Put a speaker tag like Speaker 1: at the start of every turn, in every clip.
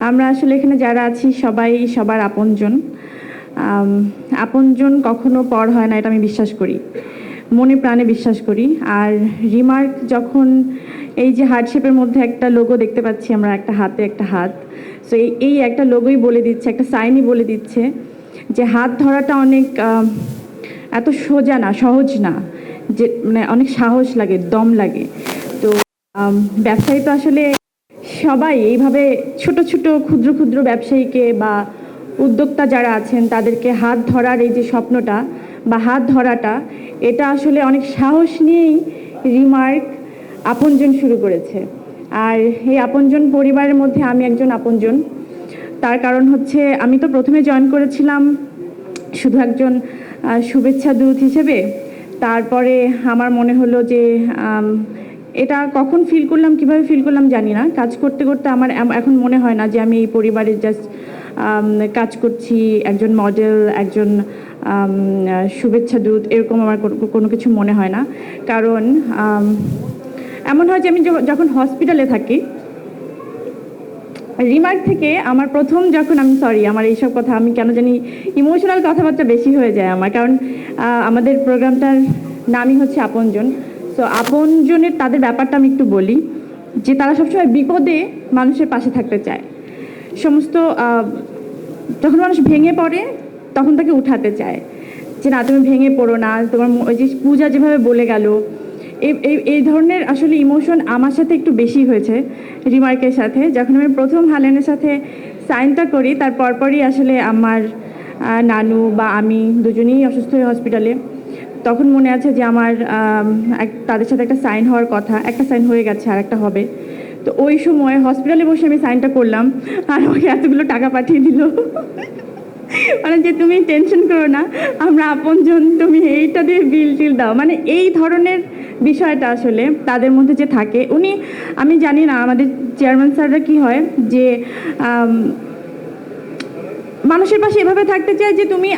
Speaker 1: আমরা আসলে এখানে যারা আছি সবাই সবার আপনজন। আপনজন কখনো পর হয় না, এটা আমি বিশ্বাস করি, মনে প্রাণে বিশ্বাস করি। আর রিমার্ক যখন এই যে হার্ট শেপের মধ্যে একটা লোগো দেখতে পাচ্ছি আমরা, একটা হাতে একটা হাত, সো এই একটা লোগোই বলে দিচ্ছে, একটা সাইনই বলে দিচ্ছে যে হাত ধরাটা অনেক এত সোজা না, সহজ না, যে মানে অনেক সাহস লাগে, দম লাগে। তো ব্যবসায়ী তো আসলে সবাই এইভাবে ছোট ছোট ক্ষুদ্র ক্ষুদ্র ব্যবসায়ীকে বা উদ্যোক্তা যারা আছেন তাদেরকে হাত ধরার এই যে স্বপ্নটা বা হাত ধরাটা, এটা আসলে অনেক সাহস নিয়েই রিমার্ক আপনজন শুরু করেছে। আর এই আপনজন পরিবারের মধ্যে আমি একজন আপনজন। তার কারণ হচ্ছে আমি তো প্রথমে জয়েন করেছিলাম শুধু একজন শুভেচ্ছা দূত হিসেবে। তারপরে আমার মনে হলো যে এটা কখন ফিল করলাম, কিভাবে ফিল করলাম জানি না, কাজ করতে করতে আমার এখন মনে হয় না যে আমি এই পরিবারের জাস্ট কাজ করছি, একজন মডেল, একজন শুভেচ্ছা দূত, এরকম আমার কোনো কিছু মনে হয় না। কারণ এমন হয় যে আমি যখন হসপিটালে থাকি, রিমার্ক থেকে আমার প্রথম যখন আমার এইসব কথা আমি কেন জানি ইমোশনাল কথাবার্তা বেশি হয়ে যায় আমার, কারণ আমাদের প্রোগ্রামটার নামই হচ্ছে আপনজন। তো আপনজনের তাদের ব্যাপারটা আমি একটু বলি, যে তারা সবসময় বিপদে মানুষের পাশে থাকতে চায়। সমস্ত যখন মানুষ ভেঙে পড়ে তখন তাকে উঠাতে চায়, যে না তুমি ভেঙে পড়ো না, তোমার ওই যে পূজা যেভাবে বলে গেল, এই ধরনের আসলে ইমোশন আমার সাথে একটু বেশি হয়েছে রিমার্কের সাথে। যখন আমি প্রথম হালেনের সাথে সাইনটা করি তার পরপরই আসলে আমার নানু বা আমি দুজনেই অসুস্থ হয়ে হসপিটালে। তখন মনে আছে যে আমার তাদের সাথে একটা সাইন হওয়ার কথা, একটা সাইন হয়ে গেছে আর একটা হবে। তো ওই সময় হসপিটালে বসে আমি সাইনটা করলাম আর আমাকে এতগুলো টাকা পাঠিয়ে দিল, মানে যে তুমি টেনশন করো না, আমরা আপনজন, তুমি এইটা দিয়ে বিল টিল দাও। মানে এই ধরনের বিষয়টা আসলে তাদের মধ্যে যে থাকে, উনি, আমি জানি না আমাদের চেয়ারম্যান স্যাররা কি হয়, যে মানুষের পাশে এভাবে থাকতে চায় যে তুমি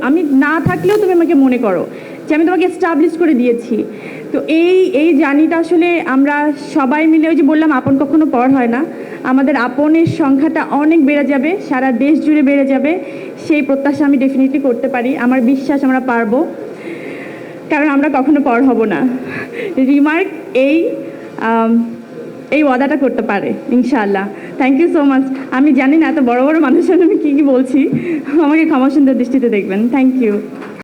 Speaker 1: আমি না থাকলেও তুমি আমাকে মনে করো, যে আমি তোমাকে এস্টাবলিশ করে দিয়েছি। তো এই জার্নিটা আসলে আমরা সবাই মিলে, ওই যে বললাম আপন কখনো পর হয় না, আমাদের আপনের সংখ্যাটা অনেক বেড়ে যাবে, সারা দেশ জুড়ে বেড়ে যাবে, সেই প্রত্যাশা আমি ডেফিনেটলি করতে পারি। আমার বিশ্বাস আমরা পারবো, কারণ আমরা কখনো পর হব না। রিমার্ক এই ওয়াদাটা করতে পারে ইনশাআল্লাহ। Thank you so much. আমি জানি না এত বড় বড় মানুষের আমি কী বলছি, আমাকে ক্ষমা সুন্দর দৃষ্টিতে দেখবেন। Thank you.